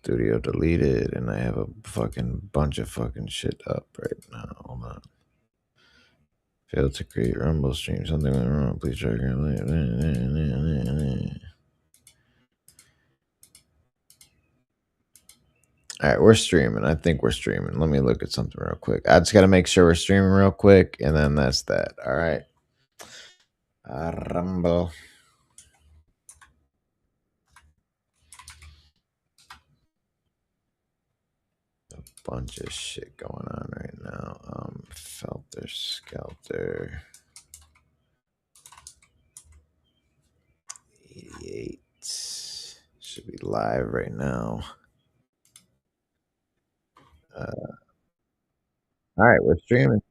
Studio deleted, and I have a fucking bunch of fucking shit up right now. Hold on. Failed to create Rumble stream. Something went wrong. Please try again. All right, we're streaming. I think we're streaming. Let me look at something real quick. I just got to make sure we're streaming real quick, and then that's that. All right. Rumble. A bunch of shit going on right now. Felter Skelter. 88. Should be live right now. All right, we're streaming.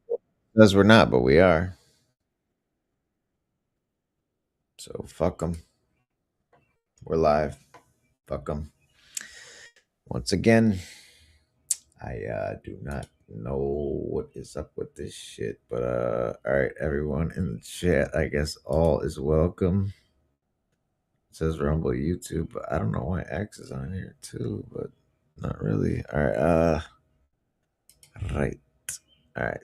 Says we're not, but we are. So fuck them. We're live. Fuck them. Once again, I do not know what is up with this shit, but all right, everyone in the chat, I guess all is welcome. It says Rumble YouTube, but I don't know why X is on here too, but not really. All right, right. All right.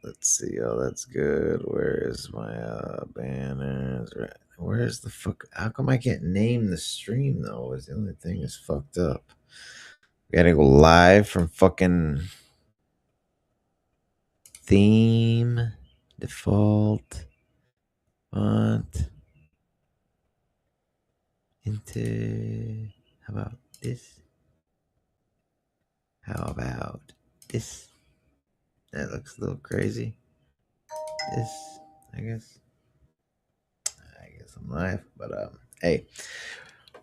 Let's see. Oh, that's good. Where is my banners? Right. Where's the fuck? How come I can't name the stream though? Is the only thing is fucked up. We gotta go live from fucking theme, default, font, into. How about this? How about this? That looks a little crazy. This, I guess. I guess I'm live, but hey,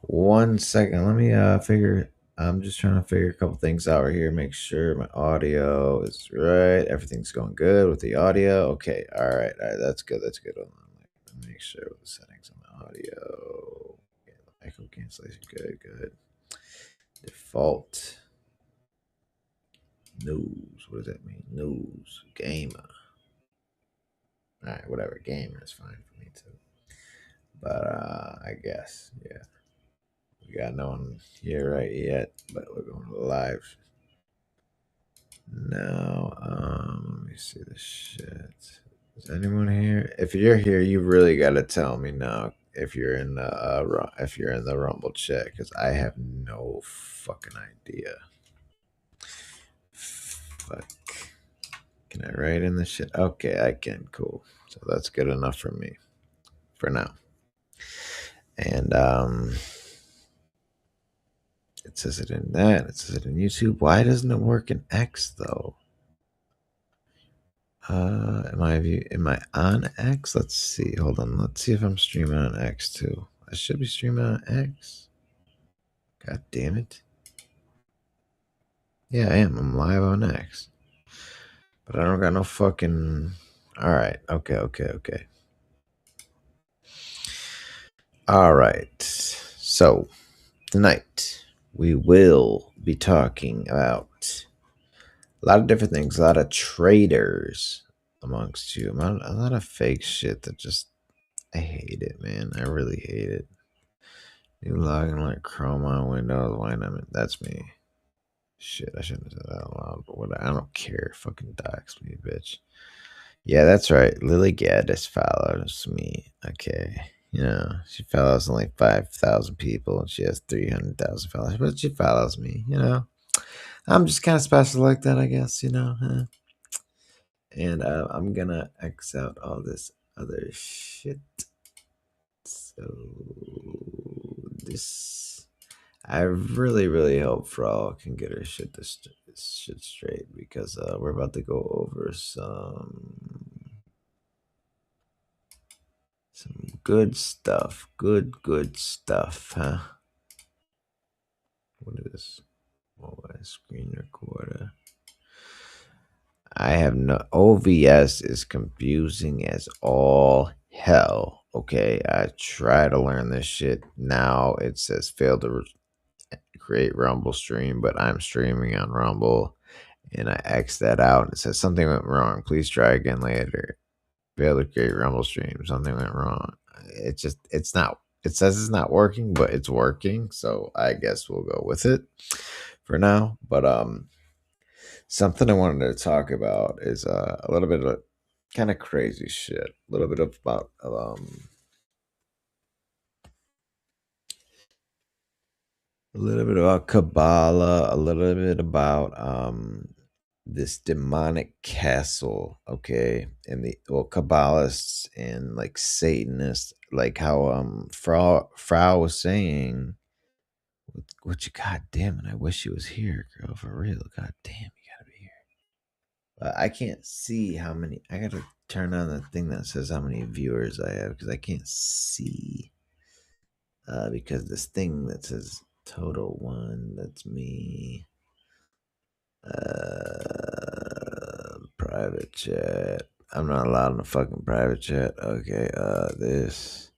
1 second. Let me figure. I'm just trying to figure a couple things out right here. Make sure my audio is right. Everything's going good with the audio. Okay. All right. That's good. That's good. Hold on. Let me make sure with the settings on the audio. Yeah, echo cancellation. Good. Good. Default. News. What does that mean? News. Gamer. All right. Whatever. Gamer is fine for me too. But I guess, yeah. We got no one here right yet, but we're going live now. Let me see the shit. Is anyone here? If you're here, you really got to tell me now if you're in the Rumble chat, because I have no fucking idea. Fuck. Can I write in the shit? Okay, I can. Cool. So that's good enough for me for now. And it says it in that. It says it in YouTube. Why doesn't it work in X though? Am I on X? Let's see. Hold on. Let's see if I'm streaming on X too. I should be streaming on X. God damn it. Yeah, I am. I'm live on X. But I don't got no fucking. Alright. Okay. Alright. So, tonight we will be talking about a lot of different things, a lot of traders amongst you, a lot of fake shit that just, I hate it, man. I really hate it. You login like Chrome on Windows. Why not? That's me. Shit, I shouldn't have said that out loud, but what? I don't care. Fucking dox me, bitch. Yeah, that's right. Lily Gaddis follows me. Okay. You know, she follows only 5,000 people and she has 300,000 followers, but she follows me, you know. I'm just kind of special like that, I guess, you know. And I'm gonna X out all this other shit. So this, I really hope Frau can get her shit shit straight, because we're about to go over some good stuff. Good stuff, huh? What is this? Mobile screen recorder. I have no. OVS is confusing as all hell. Okay, I try to learn this shit. Now it says failed to create Rumble stream, but I'm streaming on Rumble, and I X that out. It says something went wrong. Please try again later. Failed to create Rumble stream. Something went wrong. It's not. It says it's not working, but it's working. So I guess we'll go with it. for now. But something I wanted to talk about is a little bit of kind of crazy shit. A little bit about a little bit about Kabbalah, a little bit about this demonic castle, okay, and the Kabbalists and like Satanists, like how Frau was saying. What you? God damn it! I wish she was here, girl, for real. God damn, you gotta be here. I can't see how many. I gotta turn on the thing that says how many viewers I have because I can't see. Because this thing that says total one, that's me. Private chat. I'm not allowed in the fucking private chat. Okay, this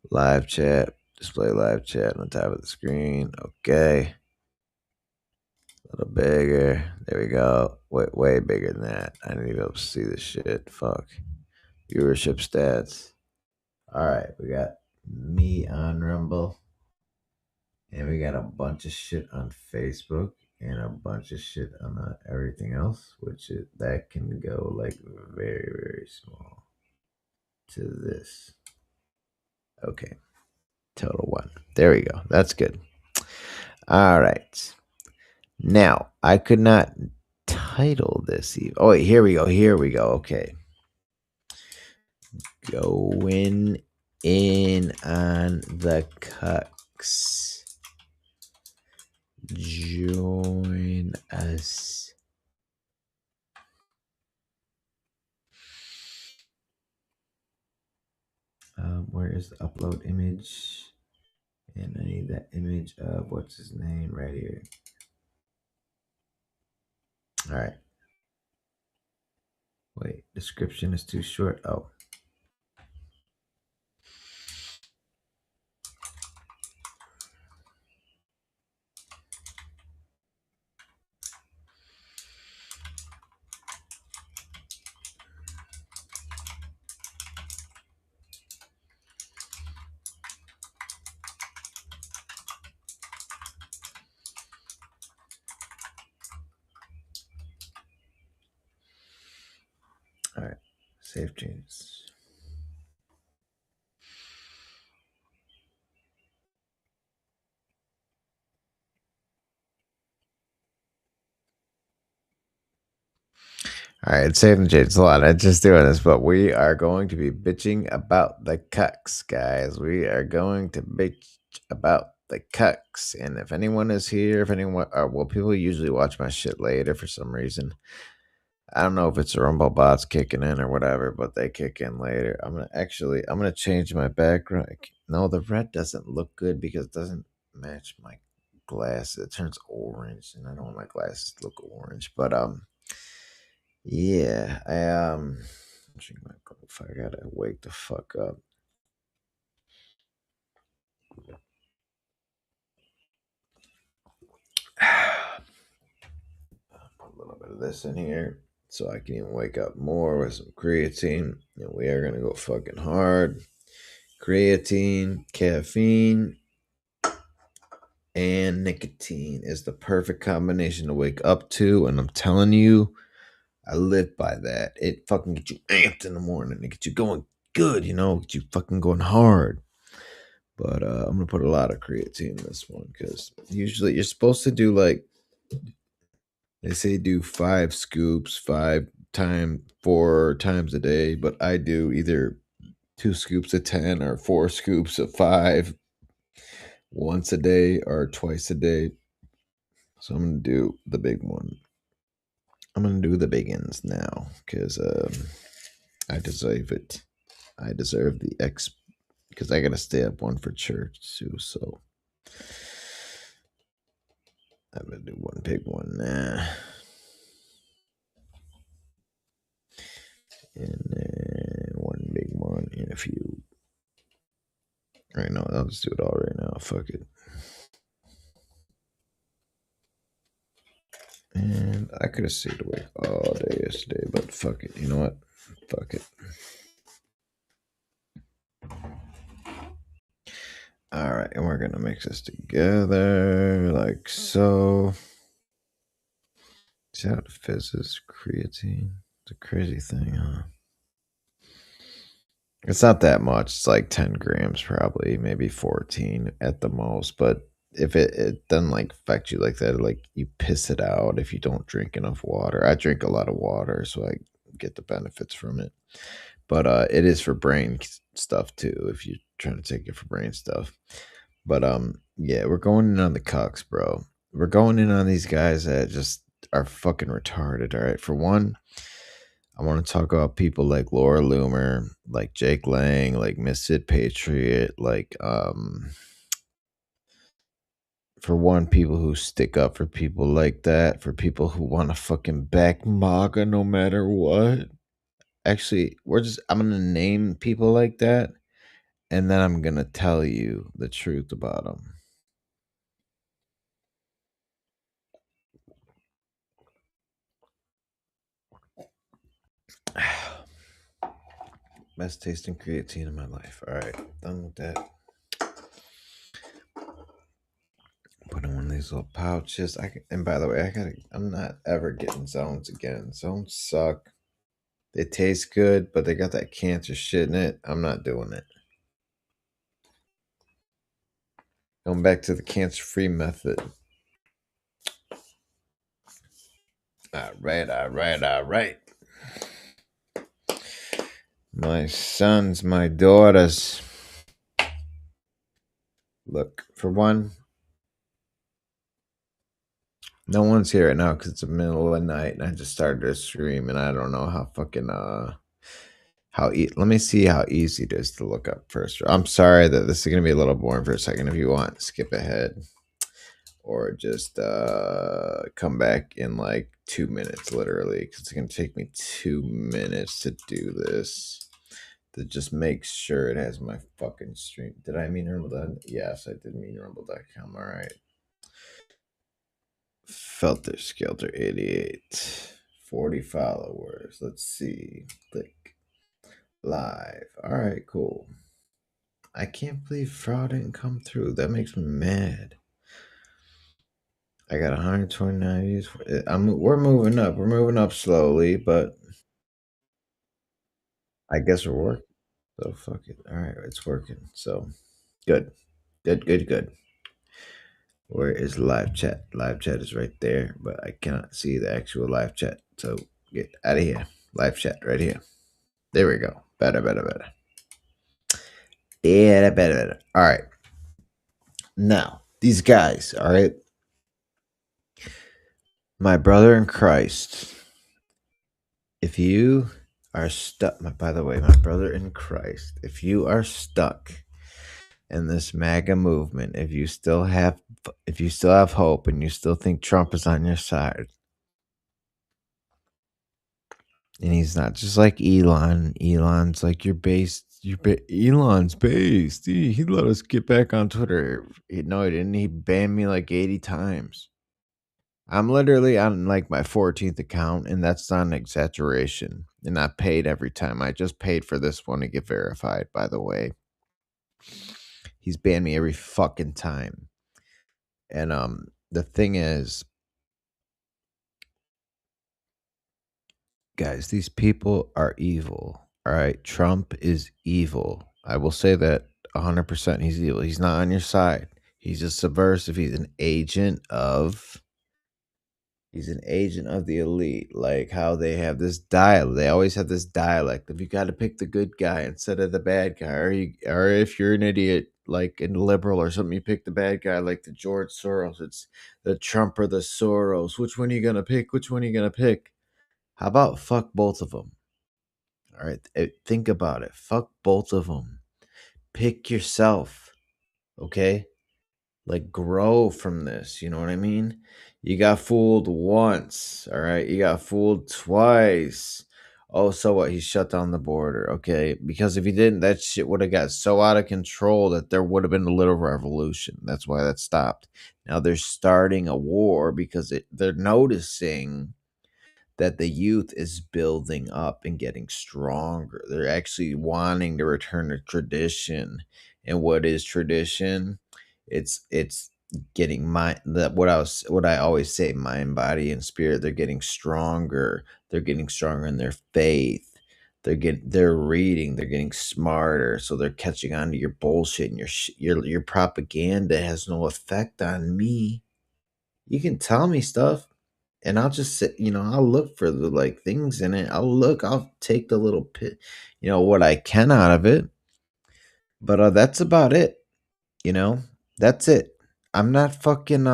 live chat. Display live chat on top of the screen. Okay. A little bigger. There we go. Way bigger than that. I didn't even be able to see this shit. Fuck. Viewership stats. All right, we got me on Rumble, and we got a bunch of shit on Facebook, and a bunch of shit on everything else, that can go like very small to this. Okay, total one. There we go. That's good. All right. Now I could not title this. Oh wait, here we go. Here we go. Okay. Going in on the Cucks. Join us. Where is the upload image? And I need that image of what's his name right here. All right. Wait, description is too short. Oh. All right. Save changes. All right, saving changes a lot. I'm just doing this, but we are going to be bitching about the Cucks, guys. We are going to bitch about the Cucks. And if anyone is here, if anyone, well, people usually watch my shit later for some reason. I don't know if it's the Rumble bots kicking in or whatever, but they kick in later. I'm gonna change my background. No, the red doesn't look good because it doesn't match my glasses. It turns orange, and I don't want my glasses to look orange. But yeah, drink my coffee. I gotta wake the fuck up. Put a little bit of this in here so I can even wake up more with some creatine. And we are gonna go fucking hard. Creatine, caffeine, and nicotine is the perfect combination to wake up to. And I'm telling you, I live by that. It fucking gets you amped in the morning. It gets you going good, get you fucking going hard. But I'm gonna put a lot of creatine in this one because usually you're supposed to do like they say do 5 scoops, 4 times a day, but I do either 2 scoops of 10 or 4 scoops of 5 once a day or twice a day. So I'm gonna do the big one. I'm gonna do the big ones now because I deserve it. I deserve the X because I gotta stay up one for church too. So I'm gonna do one big one now. And then one big one and a few. Right now, I'll just do it all right now. Fuck it. And I could have stayed awake all day yesterday, but fuck it. You know what? Fuck it. All right, and we're gonna mix this together like so. See how it fizzes creatine? It's a crazy thing, huh? It's not that much. It's like 10 grams, probably, maybe 14 at the most. But if it doesn't like affect you like that, like you piss it out if you don't drink enough water. I drink a lot of water, so I get the benefits from it. But it is for brain stuff too, if you're trying to take it for brain stuff. But yeah, we're going in on the Cucks, bro. We're going in on these guys that just are fucking retarded. All right, for one, I want to talk about people like Laura Loomer, like Jake Lang, like Misfit Patriot, like for one, people who stick up for people like that, for people who want to fucking back MAGA no matter what. Actually, I'm gonna name people like that, and then I'm gonna tell you the truth about them. Best tasting creatine in my life. All right, done with that. Put in one of these little pouches. And by the way, I'm not ever getting zones again. Zones suck. They taste good, but they got that cancer shit in it. I'm not doing it. Going back to the cancer-free method. All right, all right, all right. My sons, my daughters. Look, for one, no one's here right now because it's the middle of the night and I just started to stream and I don't know how fucking let me see how easy it is to look up first. I'm sorry that this is gonna be a little boring for a second. If you want, skip ahead or just come back in like 2 minutes, literally, because it's gonna take me 2 minutes to do this. To just make sure it has my fucking stream. Did I mean Rumble? Yes, I did mean Rumble.com. All right. Felter Skelter 88. 40 followers. Let's see. Click live. All right, cool. I can't believe fraud didn't come through. That makes me mad. I got 129 views. We're moving up. We're moving up slowly, but I guess we're working. So fuck it. All right, it's working. So good. Good, good, good. Where is live chat? Live chat is right there, but I cannot see the actual live chat. So get out of here. Live chat right here. There we go. Better, better, better. Yeah, better, better. All right. Now, these guys, all right. My brother in Christ. If you are stuck, by the way, my brother in Christ, if you are stuck in this MAGA movement, if you still have hope and you still think Trump is on your side, and he's not just like Elon. Elon's like Elon's based. He let us get back on Twitter. No, he didn't. He banned me like 80 times. I'm literally on like my 14th account, and that's not an exaggeration. And I paid every time. I just paid for this one to get verified, by the way. He's banned me every fucking time. And the thing is, guys, these people are evil. All right. Trump is evil. I will say that 100% he's evil. He's not on your side. He's a subversive. He's an agent of the elite. Like how they have this dialect. They always have this dialect of you got to pick the good guy instead of the bad guy. Or if you're an idiot, like a liberal or something, you pick the bad guy, like the George Soros. It's the Trump or the Soros. Which one are you gonna pick? Which one are you gonna pick? How about fuck both of them? All right, think about it. Fuck both of them. Pick yourself, okay? Like grow from this, you know what I mean? You got fooled once, all right? You got fooled twice. Oh, so what? He shut down the border, okay? Because if he didn't, that shit would have got so out of control that there would have been a little revolution. That's why that stopped. Now they're starting a war because they're noticing that the youth is building up and getting stronger. They're actually wanting to return to tradition. And what is tradition? It's getting mind that what I always say, mind, body, and spirit. They're getting stronger. They're getting stronger in their faith. They're reading. They're getting smarter. So they're catching on to your bullshit, and your propaganda has no effect on me. You can tell me stuff, and I'll just sit. I'll look for the like things in it. I'll take the little pit. What I can out of it. But that's about it. You know, that's it. I'm not fucking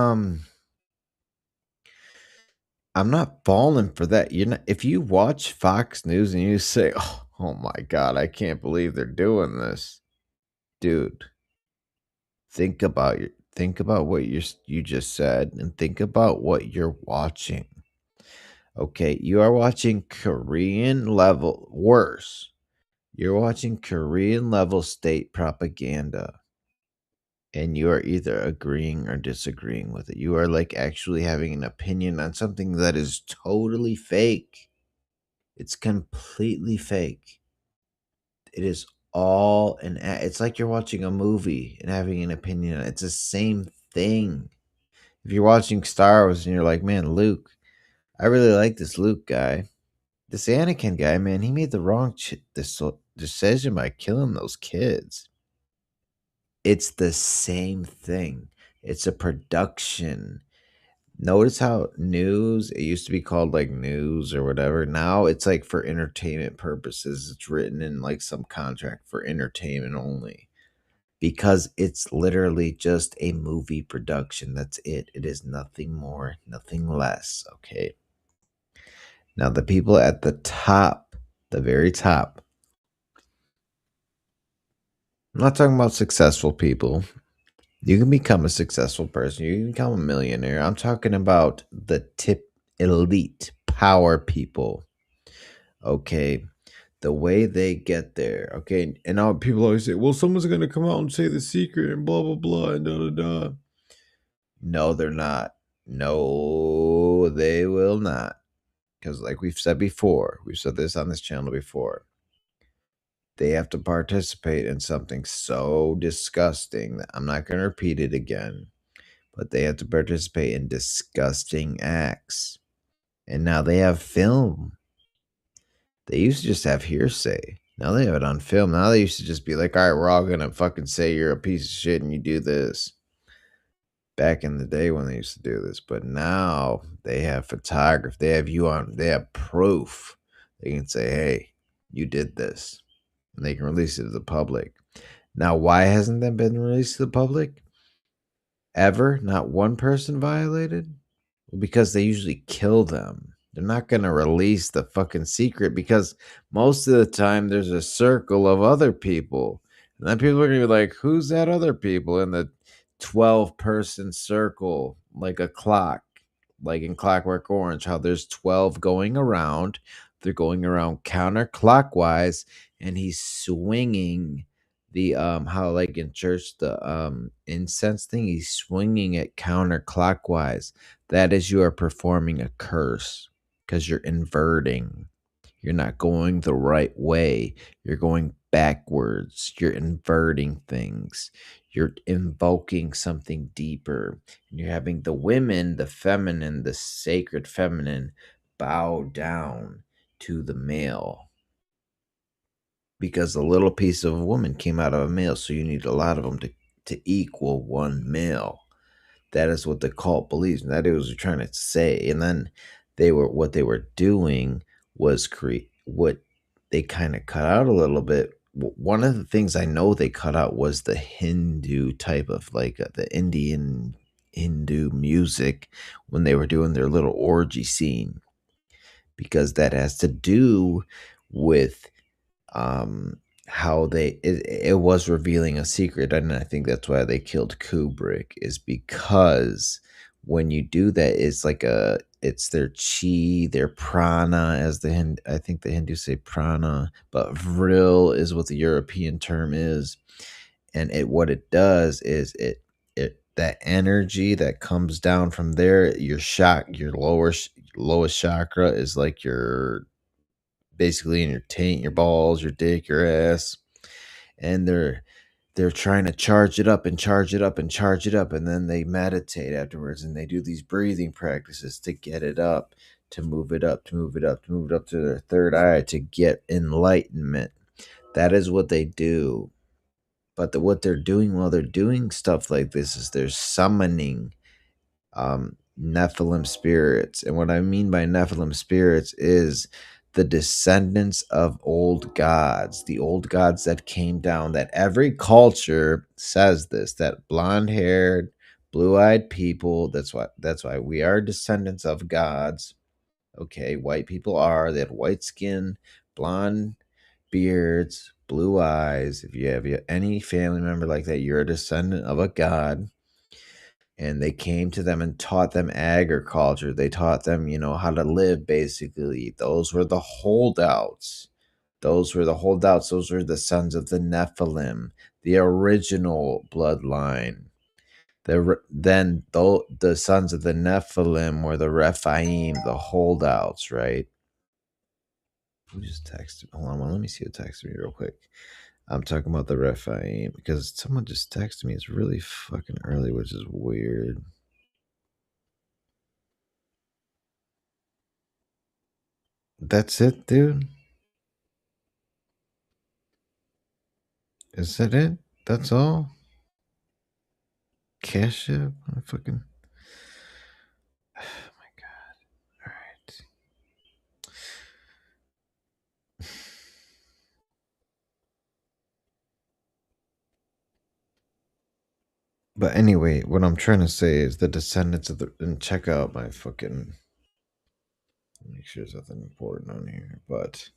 I'm not falling for that. You're not If you watch Fox News and you say, "Oh my god, I can't believe they're doing this." Dude, think about what you just said and think about what you're watching. Okay, you are watching Korean level worse. You're watching Korean level state propaganda. And you are either agreeing or disagreeing with it. You are like actually having an opinion on something that is totally fake. It's completely fake. It is all it's like you're watching a movie and having an opinion on it. It's the same thing. If you're watching Star Wars and you're like, man, Luke, I really like this Luke guy. This Anakin guy, man, he made the wrong decision by killing those kids. It's the same thing. It's a production. Notice how news, it used to be called like news or whatever. Now it's like for entertainment purposes. It's written in like some contract for entertainment only because it's literally just a movie production. That's it. It is nothing more, nothing less. Okay. Now, the people at the top, the very top, I'm not talking about successful people. You can become a successful person. You can become a millionaire. I'm talking about the tip elite power people. Okay. The way they get there. Okay. And now people always say, well, someone's going to come out and say the secret and blah, blah, blah, and da, da, da. No, they're not. No, they will not. Because, like we've said before, we've said this on this channel before, they have to participate in something so disgusting that I'm not going to repeat it again, but they have to participate in disgusting acts. And now they have film. They used to just have hearsay. Now they have it on film. Now they used to just be like, all right, we're all going to fucking say you're a piece of shit and you do this. Back in the day when they used to do this. But now they have photography. They have they have proof. They can say, hey, you did this. And they can release it to the public. Now, why hasn't that been released to the public? Ever? Not one person violated? Well, because they usually kill them. They're not going to release the fucking secret because most of the time there's a circle of other people. And then people are going to be like, who's that other people in the 12-person circle? Like a clock, like in Clockwork Orange, how there's 12 going around. They're going around counterclockwise and he's swinging the how like in church the incense thing, he's swinging it counterclockwise. That is, you are performing a curse because you're inverting. You're not going the right way. You're going backwards. You're inverting things. You're invoking something deeper. And you're having the women, the feminine, the sacred feminine, bow down to the male because a little piece of a woman came out of a male. So you need a lot of them to equal one male. That is what the cult believes, and that is what they're trying to say. And then what they were doing was create what they kind of cut out a little bit. One of the things I know they cut out was the Hindu type of like the Indian Hindu music when they were doing their little orgy scene, because that has to do with how it was revealing a secret. And I think that's why they killed Kubrick, is because when you do that, it's their chi, their prana, as I think the Hindus say prana, but vril is what the European term is. And what it does is that energy that comes down from there, your lowest chakra is like your basically in your taint, your balls, your dick, your ass, and they're trying to charge it up and charge it up and charge it up, and then they meditate afterwards, and they do these breathing practices to get it up, to move it up, to move it up, to move it up to their third eye, to get enlightenment. That is what they do. But what they're doing while they're doing stuff like this is they're summoning Nephilim spirits. And what I mean by Nephilim spirits is the descendants of old gods, the old gods that came down, that every culture says this, that blonde haired, blue eyed people, that's why we are descendants of gods. Okay, white people are, they had white skin, blonde beards, blue eyes. If you have any family member like that, you're a descendant of a god. And they came to them and taught them agriculture. They taught them, how to live, basically. Those were the holdouts. Those were the holdouts. Those were the sons of the Nephilim, the original bloodline. The sons of the Nephilim were the Rephaim, the holdouts, right? Who just texted? Hold on, let me see who texted me real quick. I'm talking about the Rephaim because someone just texted me. It's really fucking early, which is weird. That's it, dude. Is that it? That's all? Cash app? I fucking. Oh my god. Alright. But anyway, what I'm trying to say is the descendants of the. And check out my fucking. Make sure there's nothing important on here. But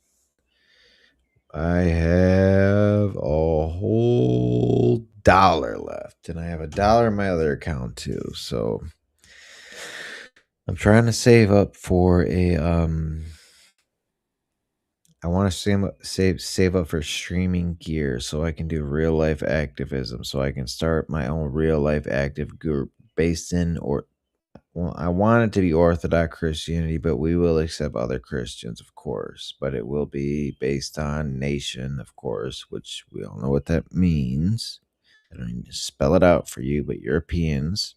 I have a whole dollar left. And I have $1 in my other account too. So I'm trying to save up for a I want to save up for streaming gear so I can do real life activism, so I can start my own real life active group based in, or well, I want it to be Orthodox Christianity, but we will accept other Christians, of course. But it will be based on nation, of course, which we all know what that means. I don't need to spell it out for you, but Europeans,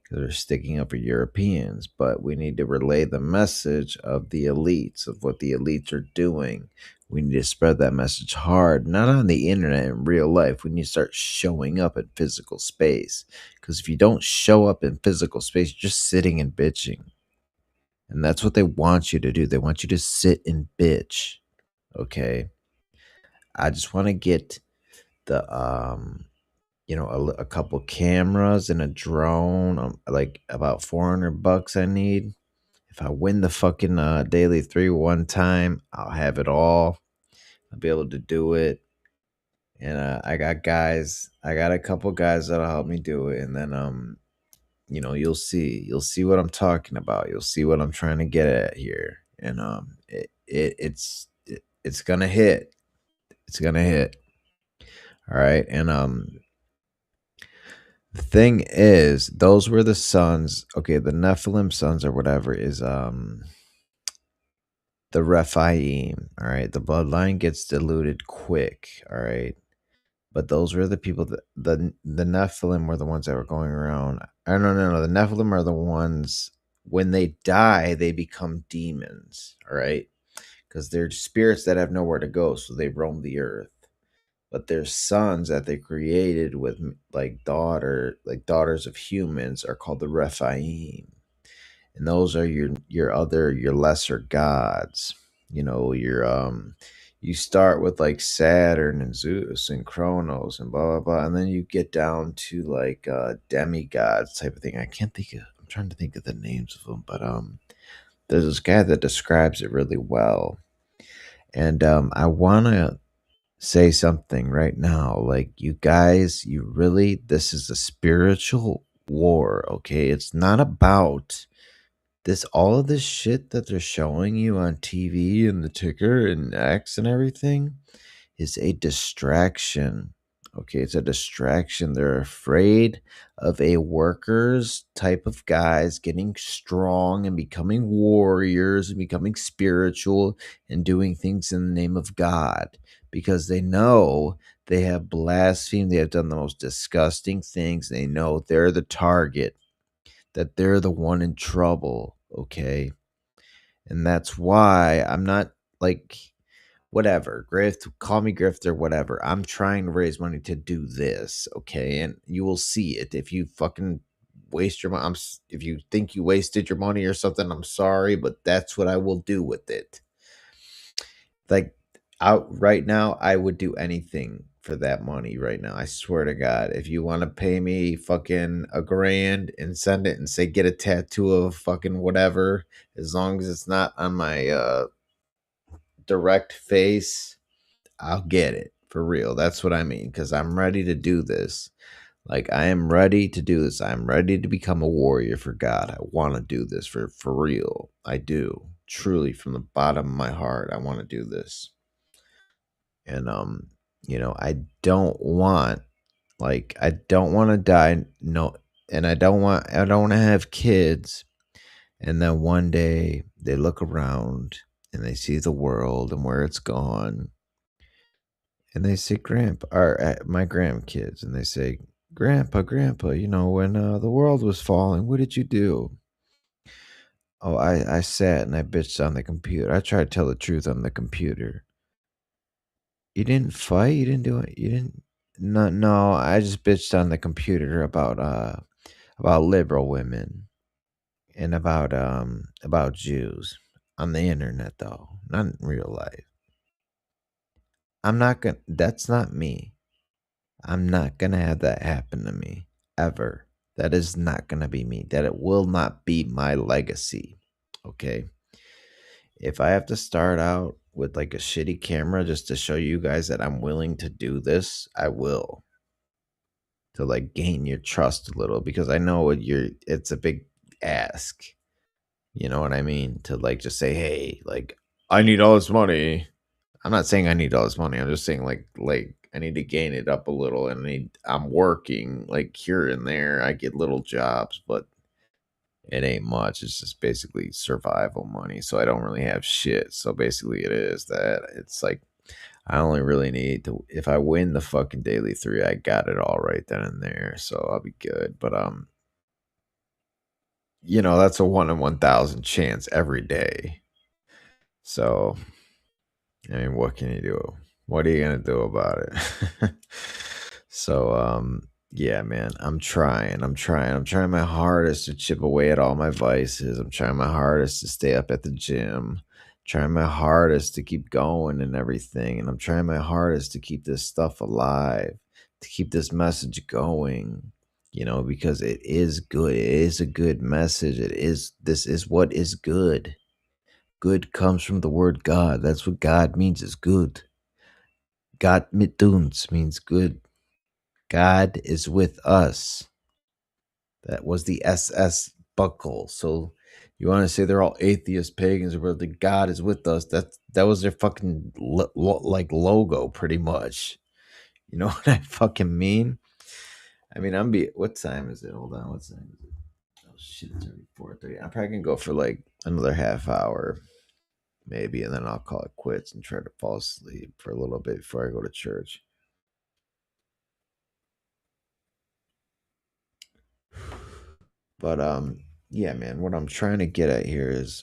because they're sticking up for Europeans. But we need to relay the message of the elites, of what the elites are doing. We need to spread that message hard, not on the internet, in real life. We need to start showing up in physical space. Because if you don't show up in physical space, you're just sitting and bitching. And that's what they want you to do. They want you to sit and bitch. Okay. I just want to get the a couple cameras and a drone, like about $400 I need. If I win the fucking daily 3 one time, I'll have it all. I'll be able to do it. And I got a couple guys that'll help me do it. And then you'll see what I'm talking about. You'll see what I'm trying to get at here. And it's gonna hit. It's gonna hit. All right. And the thing is, those were the sons. Okay, the Nephilim sons or whatever is the Rephaim. All right, the bloodline gets diluted quick. All right, but those were the people that the Nephilim were the ones that were going around. No. The Nephilim are the ones when they die, they become demons. All right, because they're spirits that have nowhere to go, so they roam the earth. But their sons that they created with like daughters of humans are called the Rephaim, and those are your lesser gods. You start with like Saturn and Zeus and Kronos and blah blah blah, and then you get down to like demigods type of thing. I'm trying to think of the names of them, but there's this guy that describes it really well, and I wanna say something right now. Like, you guys, this is a spiritual war, okay? It's not about all of this shit that they're showing you on TV and the ticker and X and everything is a distraction. Okay, it's a distraction. They're afraid of a workers type of guys getting strong and becoming warriors and becoming spiritual and doing things in the name of God, because they know They have blasphemed. They have done the most disgusting things. They know they're the target, that they're the one in trouble. Okay. And that's why I'm not like, whatever, grift, call me grifter, whatever. I'm trying to raise money to do this. Okay. And you will see it. If you fucking waste your money, if you think you wasted your money or something, I'm sorry, but that's what I will do with it. Like, out right now, I would do anything for that money right now. I swear to God. If you want to pay me fucking $1,000 and send it and say get a tattoo of fucking whatever, as long as it's not on my direct face, I'll get it for real. That's what I mean. Because I'm ready to do this. Like, I am ready to do this. I'm ready to become a warrior for God. I want to do this for real. I do. Truly, from the bottom of my heart, I want to do this. And I don't want, like, I don't want to die. No, and I don't want to have kids. And then one day they look around and they see the world and where it's gone. And they say, Grandpa, or my grandkids, and they say, Grandpa, when the world was falling, what did you do? Oh, I sat and I bitched on the computer. I tried to tell the truth on the computer. You didn't fight? You didn't do it? You didn't? No, no, I just bitched on the computer about liberal women and about Jews on the internet though, not in real life. I'm not gonna. That's not me. I'm not gonna have that happen to me ever. That is not gonna be me. That it will not be my legacy. Okay. If I have to start out with like a shitty camera just to show you guys that I'm willing to do this, I will, to like gain your trust a little, because I know it's a big ask. You know what I mean? To like just say, hey, like, I need all this money. I'm not saying I need all this money. I'm just saying like I need to gain it up a little, and I'm working like here and there. I get little jobs, but it ain't much. It's just basically survival money. So I don't really have shit. So basically it is that it's like I only really need to, if I win the fucking daily 3, I got it all right then and there. So I'll be good. But that's a 1 in 1,000 chance every day. So I mean, what can you do? What are you gonna do about it? So, yeah, man, I'm trying my hardest to chip away at all my vices. I'm trying my hardest to stay up at the gym, trying my hardest to keep going and everything. And I'm trying my hardest to keep this stuff alive, to keep this message going, because it is good. It is a good message. This is what is good. Good comes from the word God. That's what God means, is good. God mit uns means good. God is with us. That was the SS buckle. So you want to say they're all atheist pagans, where the God is with us? That was their fucking like logo, pretty much. You know what I fucking mean? I mean, What time is it? Hold on. What time is it? Oh shit! It's already 4:30. I'm probably gonna go for like another half hour, maybe, and then I'll call it quits and try to fall asleep for a little bit before I go to church. But yeah, man, what I'm trying to get at here is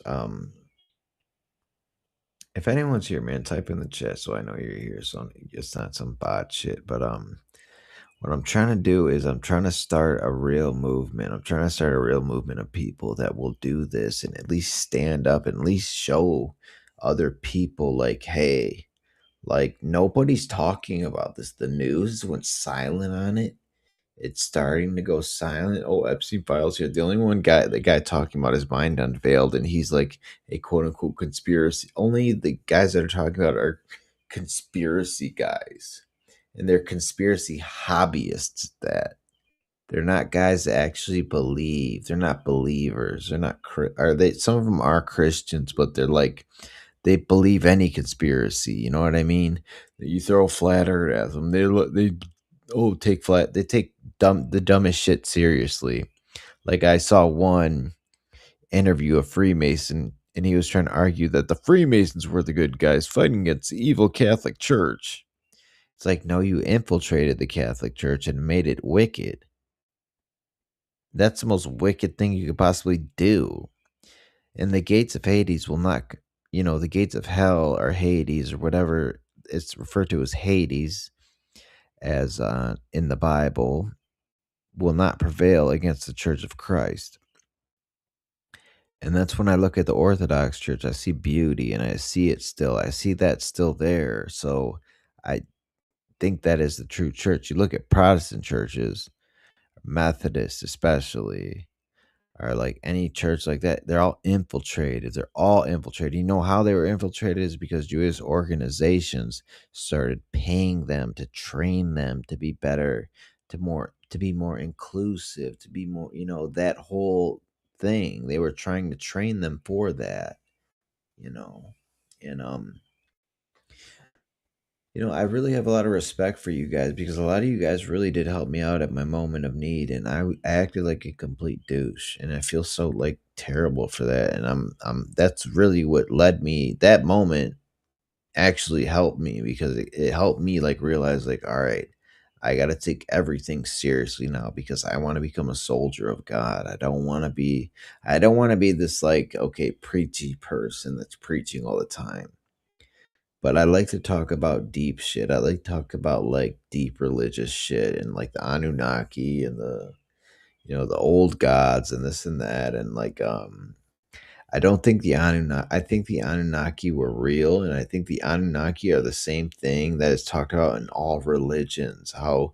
if anyone's here, man, type in the chat so I know you're here. So it's not some bot shit. But what I'm trying to do is I'm trying to start a real movement. I'm trying to start a real movement of people that will do this and at least stand up and at least show other people, like, hey, like, nobody's talking about this. The news went silent on it. It's starting to go silent. Oh, Epstein files here. The only the guy talking about his mind unveiled, and he's like a quote unquote conspiracy. Only the guys that are talking about are conspiracy guys, and they're conspiracy hobbyists. That they're not guys that actually believe. They're not believers. They're not. Are they? Some of them are Christians, but they're like, they believe any conspiracy. You know what I mean? You throw flat earth at them, they take the dumbest shit seriously. Like, I saw one interview a Freemason, and he was trying to argue that the Freemasons were the good guys fighting against the evil Catholic Church. It's like, no, you infiltrated the Catholic Church and made it wicked. That's the most wicked thing you could possibly do. And the gates of Hades will not, the gates of hell or Hades or whatever it's referred to as Hades, as in the Bible, will not prevail against the Church of Christ. And that's when I look at the Orthodox Church, I see beauty and I see it still. I see that still there. So I think that is the true church. You look at Protestant churches, Methodists especially, or like any church like that, they're all infiltrated. They're all infiltrated. You know how they were infiltrated is because Jewish organizations started paying them to train them to be better, to be more inclusive, to be more, that whole thing. They were trying to train them for that, you know. And I really have a lot of respect for you guys because a lot of you guys really did help me out at my moment of need, and I acted like a complete douche, and I feel so like terrible for that. And I'm that's really what led me. That moment actually helped me because it helped me like realize like, all right, I got to take everything seriously now because I want to become a soldier of God. I don't want to be this like okay preachy person that's preaching all the time, but I like to talk about deep shit. I like to talk about like deep religious shit and like the Anunnaki and the old gods and this and that. And like I don't think the Anunnaki I think the Anunnaki were real, and I think the Anunnaki are the same thing that is talked about in all religions. How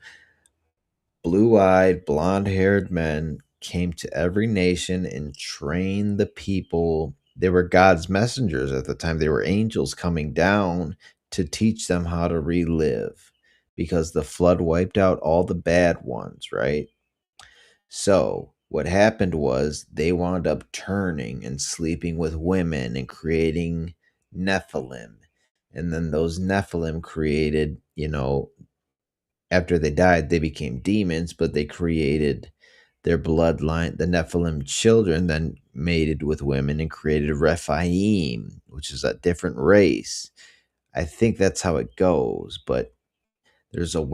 blue-eyed, blonde-haired men came to every nation and trained the people. They were God's messengers at the time. They were angels coming down to teach them how to relive because the flood wiped out all the bad ones, right? So, what happened was they wound up turning and sleeping with women and creating Nephilim. And then those Nephilim created, after they died, they became demons, but they created their bloodline. The Nephilim children then mated with women and created Rephaim, which is a different race. I think that's how it goes, but there's a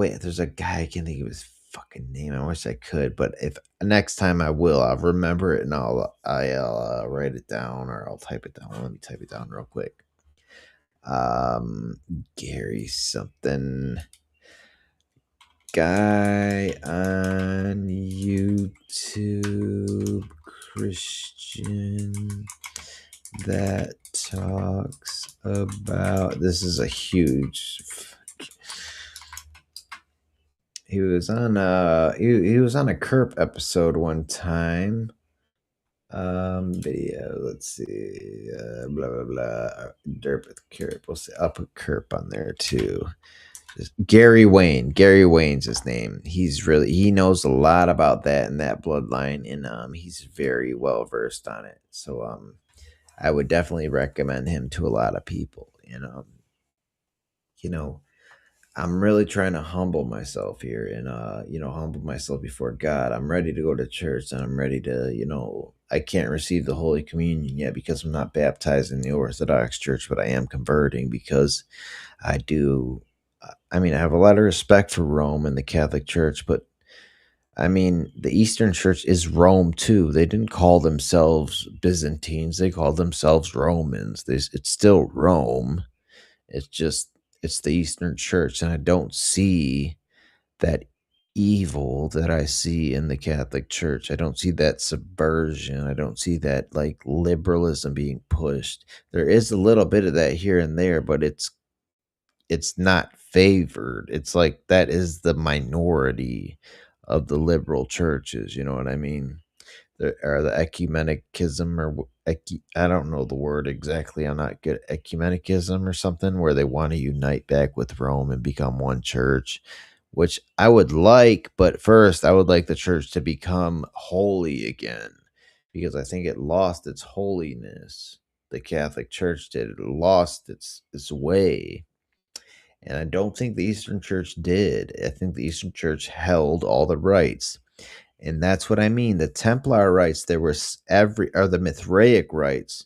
guy, I can't think of his fucking name. I wish I could, but if next time I will, I'll remember it and I'll write it down or I'll type it down. Let me type it down real quick. Gary something. Guy on YouTube, Christian, that talks about this is a huge. He was on he was on a Kerp episode one time. Video. Let's see. Blah blah blah. Derp with Kerp. We'll see. I'll put Kerp on there too. Gary Wayne. Gary Wayne's his name. He knows a lot about that and that bloodline, and he's very well versed on it. So I would definitely recommend him to a lot of people. You know, I'm really trying to humble myself here and humble myself before God. I'm ready to go to church and I'm ready to, I can't receive the Holy Communion yet because I'm not baptized in the Orthodox Church, but I am converting because I do. I mean, I have a lot of respect for Rome and the Catholic Church, but I mean, the Eastern Church is Rome too. They didn't call themselves Byzantines; they called themselves Romans. It's still Rome. It's just it's the Eastern Church, and I don't see that evil that I see in the Catholic Church. I don't see that subversion. I don't see that like liberalism being pushed. There is a little bit of that here and there, but it's not favored. It's like that is the minority of the liberal churches. You know what I mean? Or the ecumenicism I don't know the word exactly. I'm not good. Ecumenicism or something where they want to unite back with Rome and become one church, which I would like. But first, I would like the church to become holy again because I think it lost its holiness. The Catholic Church did. It lost its way. And I don't think the Eastern Church did. I think the Eastern Church held all the rights. And that's what I mean. The Templar rights, there was the Mithraic rights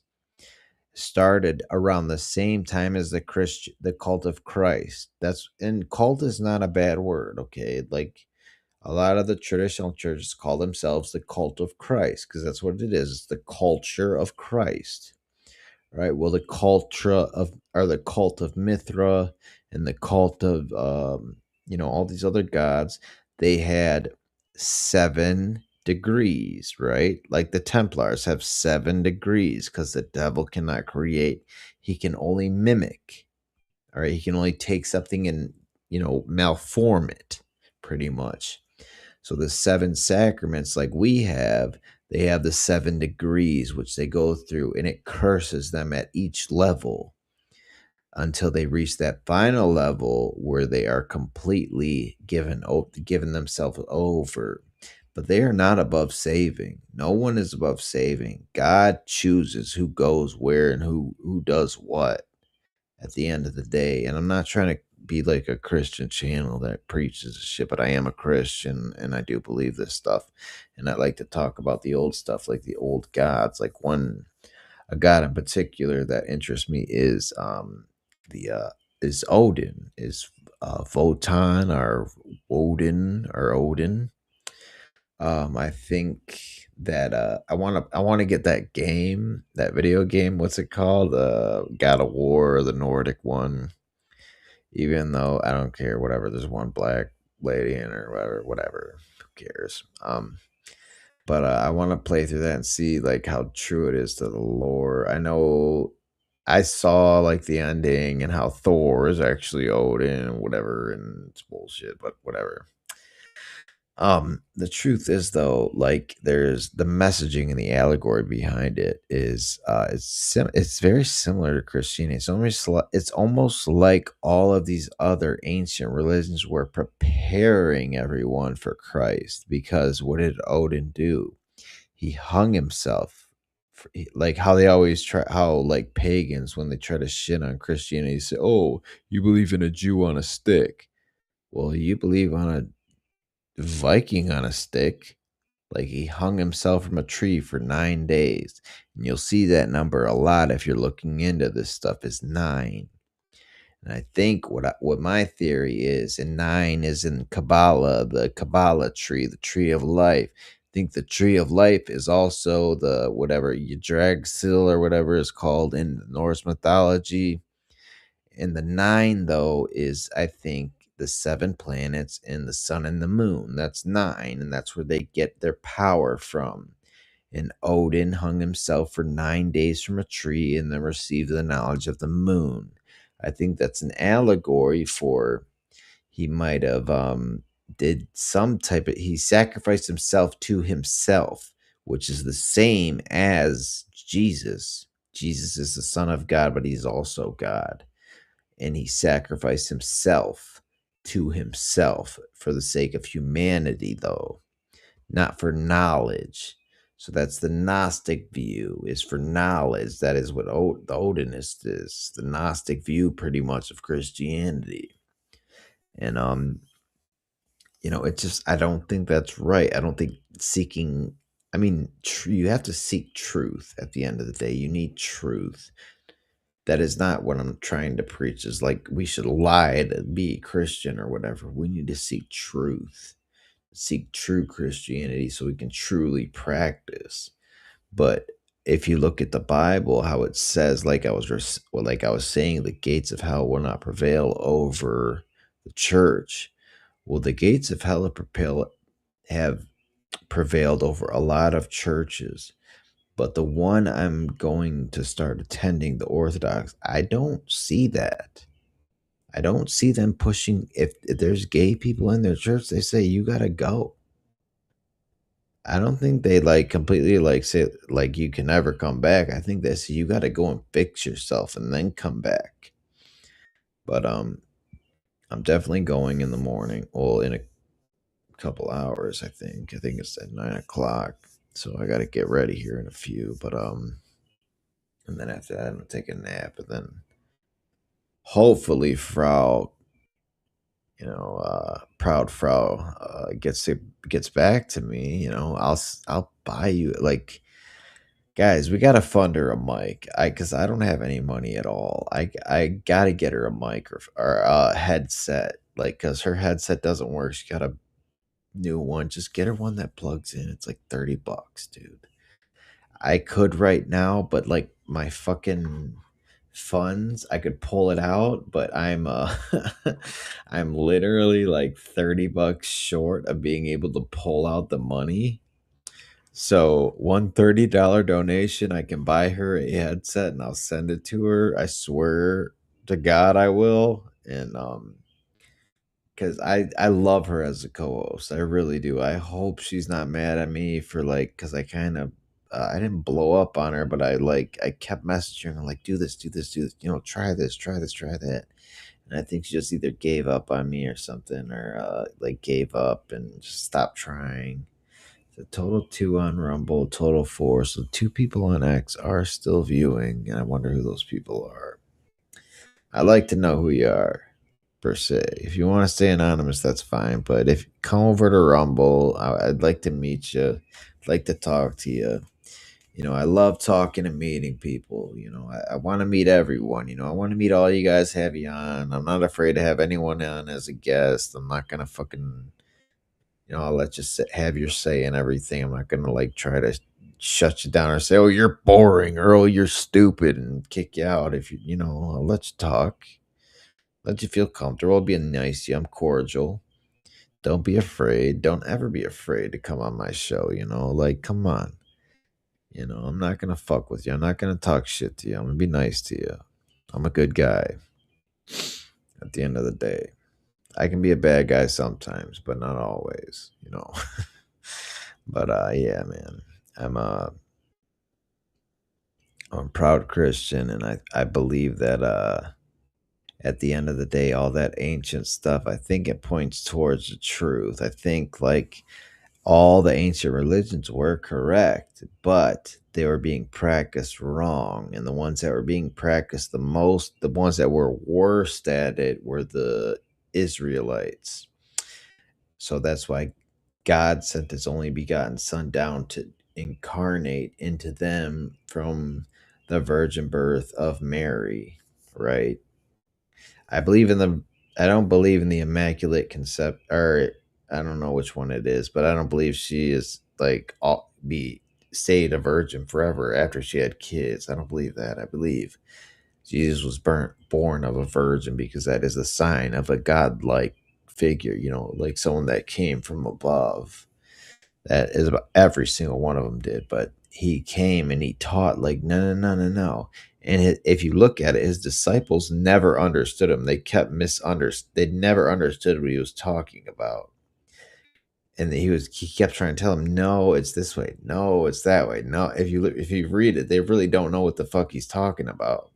started around the same time as the cult of Christ. And cult is not a bad word, okay? Like a lot of the traditional churches call themselves the cult of Christ because that's what it is. It's the culture of Christ, right? Well, the culture of or the cult of Mithra and the cult of all these other gods, they had 7 degrees, right? Like the Templars have 7 degrees because the devil cannot create; he can only mimic. All right, he can only take something and malform it, pretty much. So the 7 sacraments, like we have, they have the 7 degrees which they go through, and it curses them at each level until they reach that final level where they are completely given themselves over. But they are not above saving. No one is above saving. God chooses who goes where and who does what at the end of the day. And I'm not trying to be like a Christian channel that preaches shit, but I am a Christian and I do believe this stuff. And I like to talk about the old stuff, like the old gods. Like a god in particular that interests me the is Odin, is Wotan or Odin. I think that I want to get that game, that video game. What's it called? God of War, the Nordic one. Even though I don't care, whatever. There's one black lady in or whatever. Who cares? But I want to play through that and see like how true it is to the lore. I know I saw like the ending and how Thor is actually Odin and whatever, and it's bullshit, but whatever. The truth is though, like there's the messaging and the allegory behind it is it's very similar to Christianity. It's almost like all of these other ancient religions were preparing everyone for Christ, because what did Odin do? He hung himself. Like how they always try, how like pagans, when they try to shit on Christianity, say, "Oh, you believe in a Jew on a stick." Well, you believe on a Viking on a stick. Like he hung himself from a tree for 9 days. And you'll see that number a lot if you're looking into this stuff, is 9. And I think what my theory is, and 9 is in Kabbalah, the Kabbalah tree, the tree of life. I think the tree of life is also the whatever Yggdrasil or whatever is called in Norse mythology. And the 9, though, is, I think, the 7 planets and the sun and the moon. That's 9, and that's where they get their power from. And Odin hung himself for 9 days from a tree and then received the knowledge of the moon. I think that's an allegory for he might have did some type of, he sacrificed himself to himself, which is the same as Jesus. Jesus is the Son of God, but he's also God, and he sacrificed himself to himself for the sake of humanity, though, not for knowledge. So that's the Gnostic view, is for knowledge. That is what the Odinist is, the Gnostic view pretty much of Christianity. And it just, I don't think that's right. I don't think seeking, I mean, you have to seek truth at the end of the day. You need truth. That is not what I'm trying to preach, is like we should lie to be Christian or whatever. We need to seek truth, seek true Christianity so we can truly practice. But if you look at the Bible, how it says, like I was saying, the gates of hell will not prevail over the church. Well, the gates of hell have prevailed over a lot of churches. But the one I'm going to start attending, the Orthodox, I don't see that. I don't see them pushing. If there's gay people in their church, they say you gotta go. I don't think they like completely like say like you can never come back. I think they say you gotta go and fix yourself and then come back. But I'm definitely going in the morning. Well, in a couple hours, I think. I think it's at 9 o'clock. So I gotta get ready here in a few. But and then after that, I'm gonna take a nap, and then hopefully Frau, proud Frau, gets back to me. I'll buy you, like, Guys, we gotta fund her a mic. Cause I don't have any money at all. I gotta get her a mic or a headset. Like, cause her headset doesn't work. She got a new one. Just get her one that plugs in. It's like $30, dude. I could right now, but like my fucking funds, I could pull it out, but I'm literally like $30 short of being able to pull out the money. So one $30 donation, I can buy her a headset and I'll send it to her. I swear to God I will. And because I love her as a co-host. I really do. I hope she's not mad at me for like because I kind of I didn't blow up on her, but I kept messaging her like do this, do this, do this. You know, try this, try this, try that. And I think she just either gave up on me or something, or like gave up and just stopped trying. So total two on Rumble, total four. So two people on X are still viewing, and I wonder who those people are. I'd like to know who you are, per se. If you want to stay anonymous, that's fine. But if you come over to Rumble, I'd like to meet you. I'd like to talk to you. You know, I love talking and meeting people. You know, I want to meet everyone. You know, I want to meet all you guys, have you on. I'm not afraid to have anyone on as a guest. I'm not going to fucking, I'll let you have your say and everything. I'm not going to like try to shut you down or say, oh, you're boring or oh, you're stupid and kick you out. If I'll let you talk. Let you feel comfortable. Be nice to you. I'm cordial. Don't be afraid. Don't ever be afraid to come on my show. Like, come on. I'm not going to fuck with you. I'm not going to talk shit to you. I'm going to be nice to you. I'm a good guy at the end of the day. I can be a bad guy sometimes, but not always. But yeah, man. I'm a I'm a proud Christian and I believe that at the end of the day, all that ancient stuff, I think it points towards the truth. I think like all the ancient religions were correct, but they were being practiced wrong. And the ones that were being practiced the most, the ones that were worst at it were the Israelites. So that's why God sent his only begotten son down to incarnate into them from the virgin birth of Mary, right? I believe in the I don't believe in the immaculate concept or I don't know which one it is, but I don't believe she is like all, be stayed a virgin forever after she had kids. I don't believe that. I believe Jesus was born of a virgin because that is a sign of a godlike figure, like someone that came from above. That is about every single one of them did, but he came and he taught like no, no, no, no, no. And if you look at it, his disciples never understood him. They kept misunderstood. They never understood what he was talking about. And he kept trying to tell them, no, it's this way. No, it's that way. No, if you read it, they really don't know what the fuck he's talking about.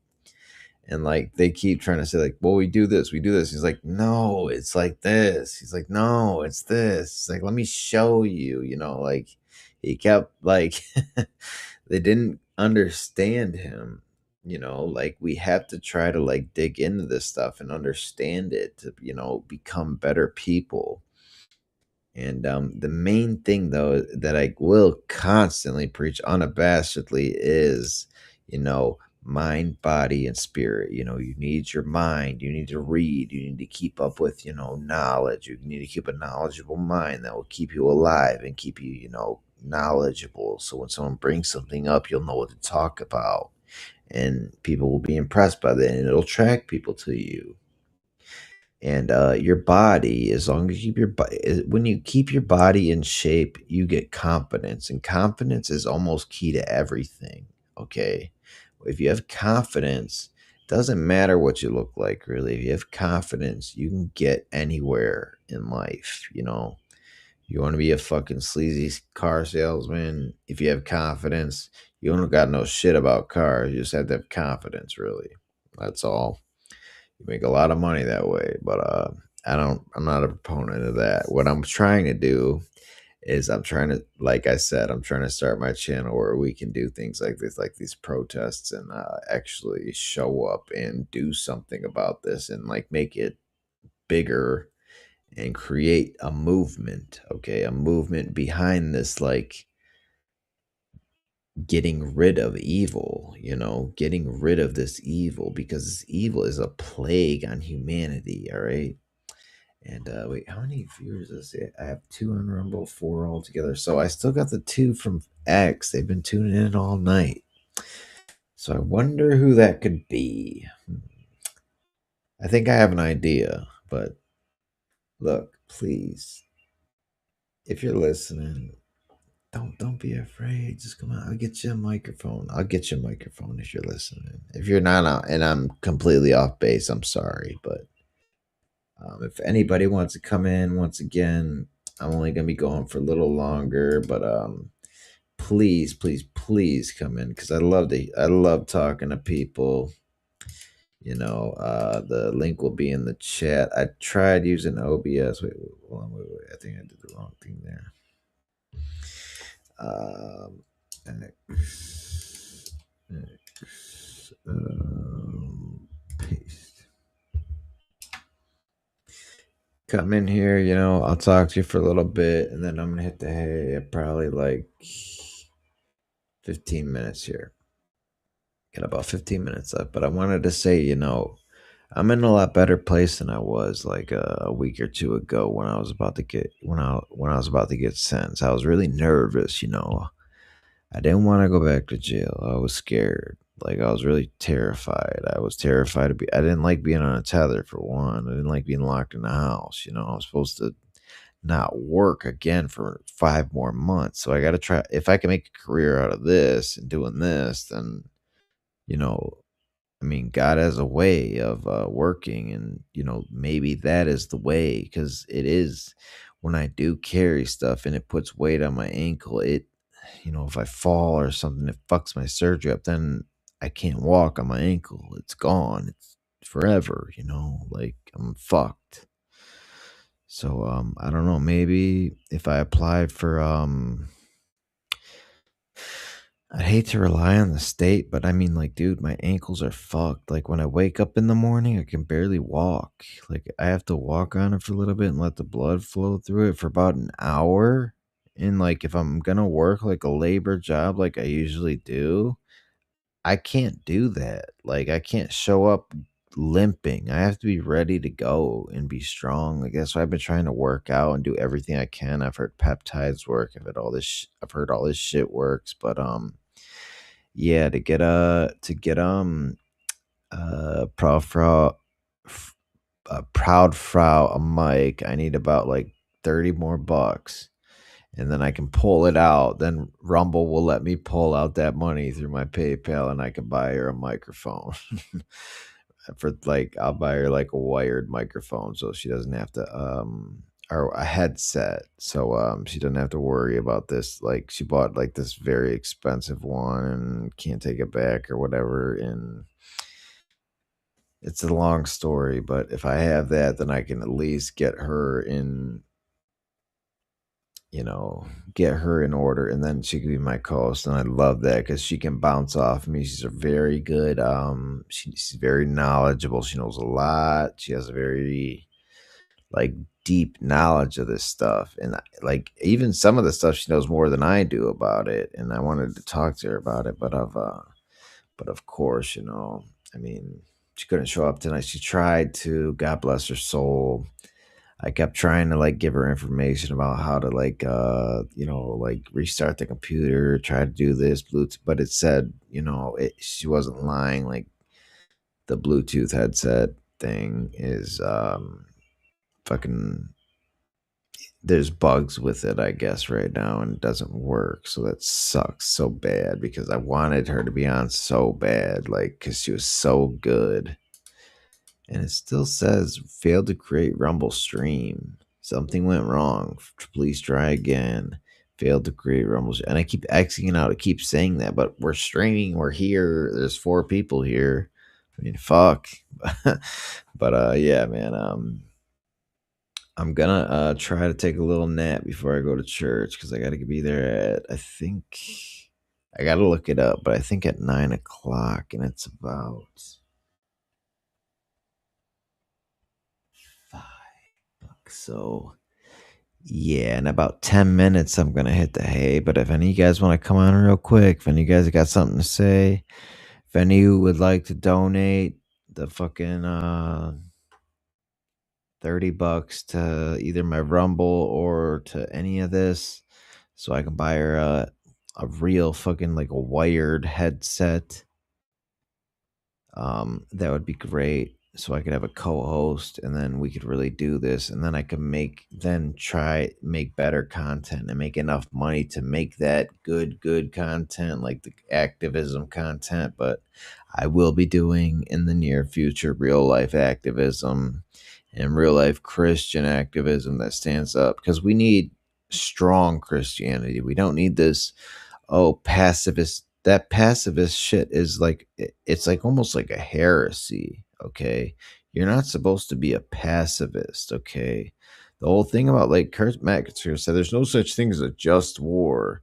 And like they keep trying to say, like, well, we do this, we do this. He's like, no, it's like this. He's like, no, it's this. He's like, let me show you, like he kept like they didn't understand him, like we have to try to like dig into this stuff and understand it to, become better people. And the main thing, though, that I will constantly preach unabashedly is, mind, body, and spirit. You need your mind. You need to read. You need to keep up with, knowledge. You need to keep a knowledgeable mind that will keep you alive and keep you, knowledgeable. So when someone brings something up, you'll know what to talk about. And people will be impressed by that, and it'll attract people to you. And your body, as long as you keep your when you keep your body in shape, you get confidence, and confidence is almost key to everything. Okay, if you have confidence, doesn't matter what you look like, really. If you have confidence, you can get anywhere in life. You want to be a fucking sleazy car salesman. If you have confidence, you don't got no shit about cars. You just have to have confidence, really. That's all. You make a lot of money that way, but I'm not a proponent of that. What I'm trying to do is I'm trying to, like I said, I'm trying to start my channel where we can do things like this, like these protests, and actually show up and do something about this and like make it bigger and create a movement. Okay, a movement behind this, like getting rid of evil, getting rid of this evil because this evil is a plague on humanity, all right? And wait, how many viewers is it? I have two on Rumble, four altogether. So I still got the two from X. They've been tuning in all night. So I wonder who that could be. I think I have an idea, but look, please, if you're listening, don't be afraid. Just come on. I'll get you a microphone. I'll get you a microphone if you're listening. If you're not, and I'm completely off base, I'm sorry, but if anybody wants to come in, once again, I'm only gonna be going for a little longer, but please, please, please come in because I love talking to people. The link will be in the chat. I tried using OBS. Wait. I think I did the wrong thing there. X, paste. Come in here, I'll talk to you for a little bit, and then I'm gonna hit the hay at probably like 15 minutes here. Got about 15 minutes left, but I wanted to say, I'm in a lot better place than I was like a week or two ago when I was about to get when I was about to get sentenced. I was really nervous. I didn't want to go back to jail. I was scared. Like I was really terrified. I was terrified to be. I didn't like being on a tether for one. I didn't like being locked in the house. I was supposed to not work again for 5 more months. So I got to try. If I can make a career out of this and doing this, then you know I mean, God has a way of working, and maybe that is the way because it is when I do carry stuff and it puts weight on my ankle. If I fall or something, it fucks my surgery up. Then I can't walk on my ankle. It's gone. It's forever. Like I'm fucked. So I don't know. Maybe if I applied for I'd hate to rely on the state, but I mean, like, dude, my ankles are fucked. Like, when I wake up in the morning, I can barely walk. Like, I have to walk on it for a little bit and let the blood flow through it for about an hour. And, like, if I'm gonna work like a labor job like I usually do, I can't do that. Like, I can't show up limping. I have to be ready to go and be strong. Like, that's why I've been trying to work out and do everything I can. I've heard peptides work. I've heard all this shit works, but, yeah, proud frau proud frau a mic, I need about like 30 more bucks, and then I can pull it out. Then Rumble will let me pull out that money through my PayPal, and I can buy her a microphone. For like, I'll buy her like a wired microphone so she doesn't have to or a headset, so she doesn't have to worry about this. Like, she bought like this very expensive one and can't take it back or whatever, and it's a long story, but if I have that, then I can at least you know, get her in order, and then she could be my co-host. And I love that because she can bounce off me. She's a very good, she's very knowledgeable. She knows a lot. She has a very like deep knowledge of this stuff, and like even some of the stuff she knows more than I do about it. And I wanted to talk to her about it, but of course, I mean, she couldn't show up tonight. She tried to. God bless her soul. I kept trying to like give her information about how to like like restart the computer, try to do this Bluetooth, but it said, she wasn't lying. Like the Bluetooth headset thing is fucking there's bugs with it, I guess, right now, and it doesn't work. So that sucks so bad because I wanted her to be on so bad, like, because she was so good. And it still says failed to create Rumble stream. Something went wrong. Please try again. Failed to create Rumble. And I keep Xing out. It keeps saying that, but we're streaming. We're here. There's 4 people here. I mean, fuck. But yeah, man. I'm gonna try to take a little nap before I go to church because I gotta be there at, I think I gotta look it up, but I think at 9 o'clock, and it's about $5. So Yeah, in about 10 minutes, I'm going to hit the hay. But if any of you guys want to come on real quick, if any of you guys got something to say, if any of you would like to donate the fucking $30 to either my Rumble or to any of this, so I can buy her a real fucking like a wired headset, that would be great. So I could have a co-host, and then we could really do this, and then I could try make better content and make enough money to make that good content, like the activism content. But I will be doing in the near future real life activism and real life Christian activism that stands up, because we need strong Christianity. We don't need this, oh, pacifist. That pacifist shit is like, it's like almost like a heresy. Okay, you're not supposed to be a pacifist. Okay, the whole thing about like Kurt Metzger said there's no such thing as a just war.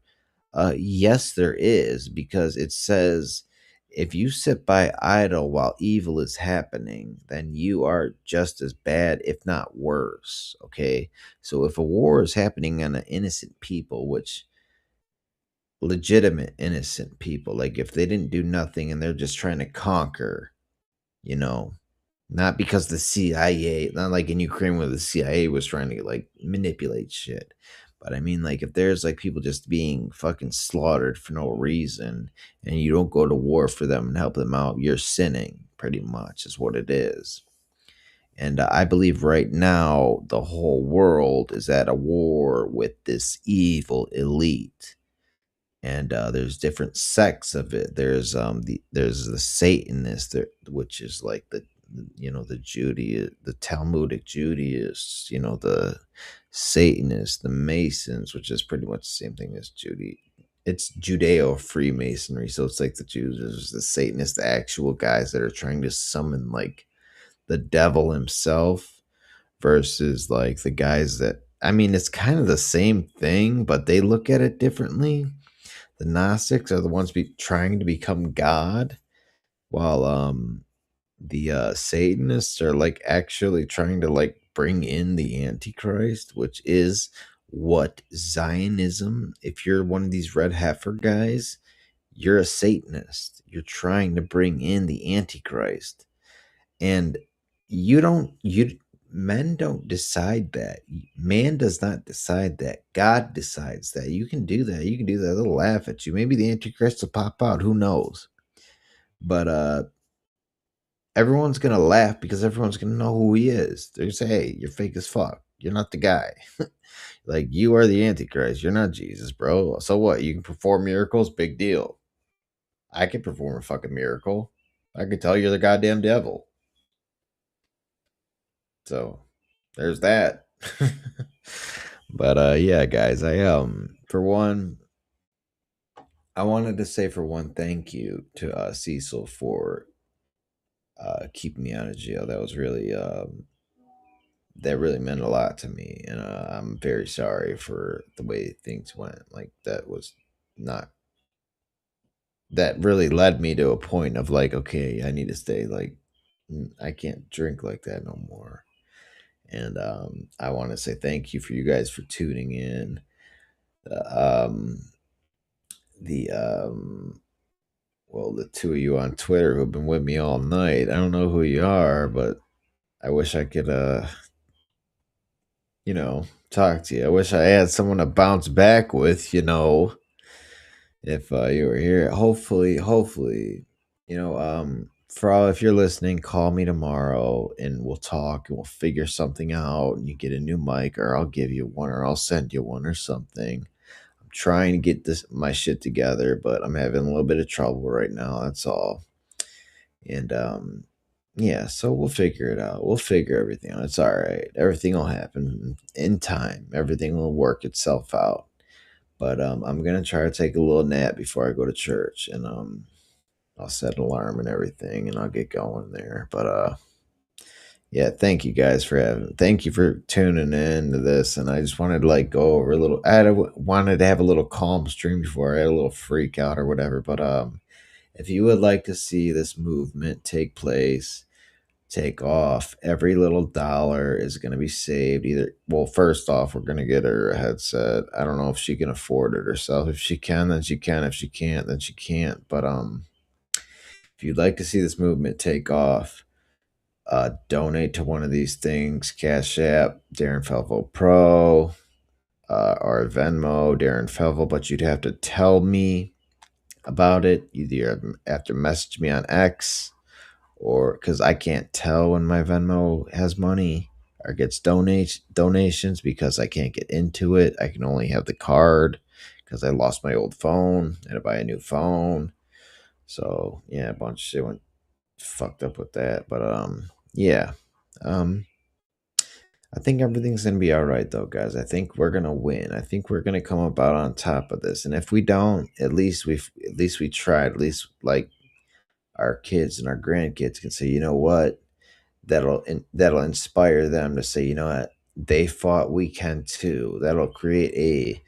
Yes, there is, because it says if you sit by idle while evil is happening, then you are just as bad, if not worse. Okay, so if a war is happening on an innocent people, which legitimate innocent people, like if they didn't do nothing and they're just trying to conquer, you know, not because the CIA, not like in Ukraine where the CIA was trying to like manipulate shit. But I mean, like, if there's like people just being fucking slaughtered for no reason, and you don't go to war for them and help them out, you're sinning, pretty much, is what it is. And I believe right now the whole world is at a war with this evil elite, and there's different sects of it. There's the Satanists, there, which is like the the Talmudic Judaists, the Satanists, the Masons, which is pretty much the same thing as Judy. It's Judeo Freemasonry, so it's like the Jews, there's the Satanists, the actual guys that are trying to summon like the devil himself, versus like the guys that, I mean, it's kind of the same thing, but they look at it differently. The Gnostics are the ones trying to become God, while the Satanists are like actually trying to like bring in the Antichrist, which is what Zionism. If you're one of these red heifer guys, you're a Satanist. You're trying to bring in the Antichrist, and you don't you men don't decide that. Man does not decide that. God decides that. You can do that. You can do that. They'll laugh at you. Maybe the Antichrist will pop out. Who knows? But everyone's gonna laugh because everyone's gonna know who he is. They're gonna say, "Hey, you're fake as fuck. You're not the guy. Like, you are the Antichrist. You're not Jesus, bro. So what? You can perform miracles. Big deal. I can perform a fucking miracle. I can tell you're the goddamn devil. So there's that." But yeah, guys, for one, I wanted to say, for one, thank you to Cecil for keeping me out of jail. That really meant a lot to me, and I'm very sorry for the way things went. Like, not that really led me to a point of like, okay, I need to stay, like, I can't drink like that no more. And I want to say thank you for you guys for tuning in. Um, the well, the two of you on Twitter who've been with me all night. I don't know who you are, but I wish I could talk to you. I wish I had someone to bounce back with, if you were here. Hopefully, for all, if you're listening, call me tomorrow and we'll talk and we'll figure something out, and you get a new mic, or I'll give you one, or I'll send you one or something. I'm trying to get my shit together, but I'm having a little bit of trouble right now. That's all. And yeah, so we'll figure it out. We'll figure everything out. It's all right. Everything will happen in time. Everything will work itself out. But I'm gonna try to take a little nap before I go to church, and I'll set an alarm and everything, and I'll get going there. But yeah, thank you guys thank you for tuning in to this. And I just wanted to like go over a little. Wanted to have a little calm stream before I had a little freak out or whatever. But if you would like to see this movement take place, take off. Every little dollar is going to be saved. Either, well, first off, we're going to get her a headset. I don't know if she can afford it herself. If she can, then she can. If she can't, then she can't. But if you'd like to see this movement take off, donate to one of these things: Cash App, Darren Felvo Pro, or Venmo, Darren Felvo. But you'd have to tell me about it. Either have to message me on X, or because I can't tell when my Venmo has money or gets donations because I can't get into it. I can only have the card because I lost my old phone. I had to buy a new phone. So yeah, a bunch of shit went fucked up with that. But yeah. Um I think everything's gonna be all right though, guys. I think we're gonna win. I think we're gonna come about on top of this. And if we don't, at least we tried. At least like our kids and our grandkids can say, you know what, that'll inspire them to say, you know what, they fought, we can too. That'll create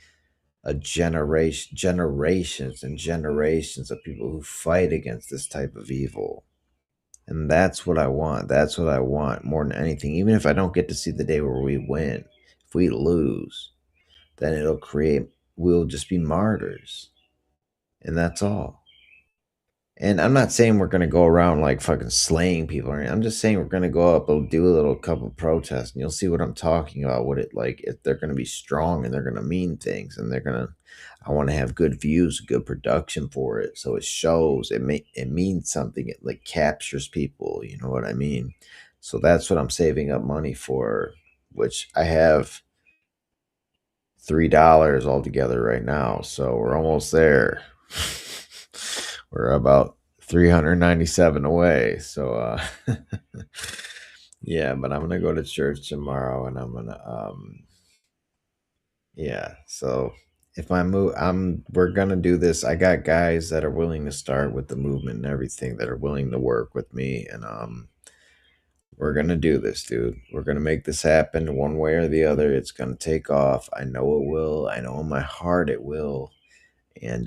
a generations and generations of people who fight against this type of evil. And that's what I want. That's what I want more than anything. Even if I don't get to see the day where we win, if we lose, then it'll create, we'll just be martyrs. And that's all. And I'm not saying we're gonna go around like fucking slaying people or anything. I'm just saying we're gonna go up and do a little couple protests, and you'll see what I'm talking about. What it like if they're gonna be strong and they're gonna mean things, and they're gonna. I want to have good views, good production for it, so it shows it means something. It like captures people. You know what I mean? So that's what I'm saving up money for, which I have $3 altogether right now. So we're almost there. We're about 397 away. So yeah, but I'm gonna go to church tomorrow, and I'm gonna yeah. So if I move, we're gonna do this. I got guys that are willing to start with the movement and everything, that are willing to work with me, and we're gonna do this, dude. We're gonna make this happen one way or the other. It's gonna take off. I know it will. I know in my heart it will. And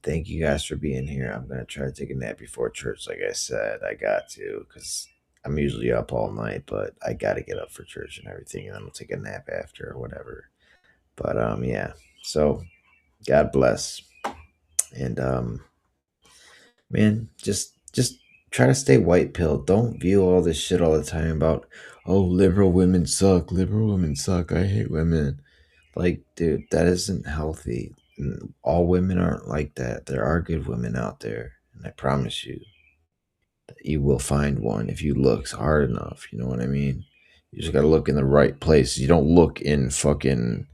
thank you guys for being here. I'm gonna try to take a nap before church, like I said. I got to, because I'm usually up all night, but I gotta get up for church and everything, and then I'll take a nap after or whatever. But yeah. So God bless. And man, just try to stay white pill. Don't view all this shit all the time about, oh, liberal women suck, liberal women suck, I hate women. Like, dude, that isn't healthy. All women aren't like that. There are good women out there, and I promise you that you will find one if you look hard enough. You know what I mean? You just gotta look in the right places. You don't look in fucking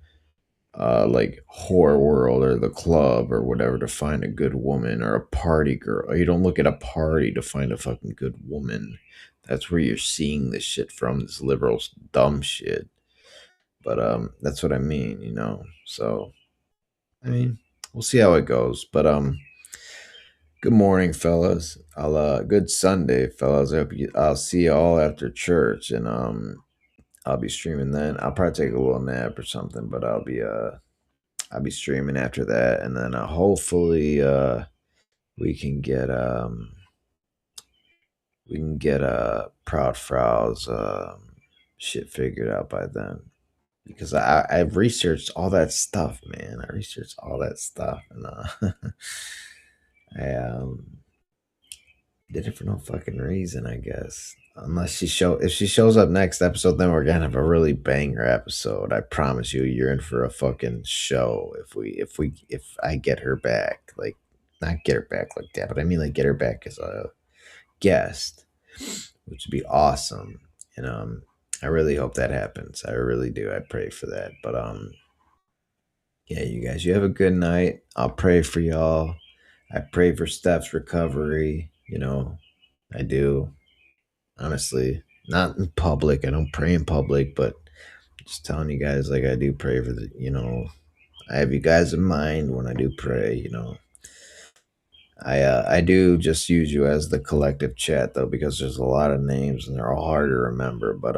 like whore world or the club or whatever to find a good woman, or a party girl. You don't look at a party to find a fucking good woman. That's where you're seeing this shit from, this liberal dumb shit. But that's what I mean, you know. So I mean, we'll see how it goes. But good morning, fellas. Good Sunday, fellas. I'll see you all after church, and I'll be streaming then. I'll probably take a little nap or something, but I'll be streaming after that, and then hopefully we can get Proud Frau's shit figured out by then, because I've researched all that stuff, man. I researched all that stuff, and I did it for no fucking reason, I guess. Unless if she shows up next episode, then we're gonna have a really banger episode. I promise you, you're in for a fucking show. If I get her back, like, not get her back like that, but I mean like get her back as a guest, which would be awesome. And I really hope that happens. I really do. I pray for that. But yeah, you guys, you have a good night. I'll pray for y'all. I pray for Steph's recovery. You know, I do. Honestly, not in public. I don't pray in public, but just telling you guys, like, I do pray for the, you know, I have you guys in mind when I do pray, you know. I do just use you as the collective chat though, because there's a lot of names and they're all hard to remember. But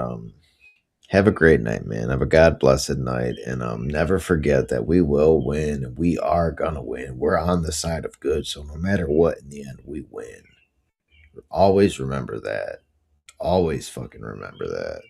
have a great night, man. Have a God blessed night, and never forget that we will win. We are gonna win. We're on the side of good, so no matter what, in the end, we win. Always remember that. Always fucking remember that.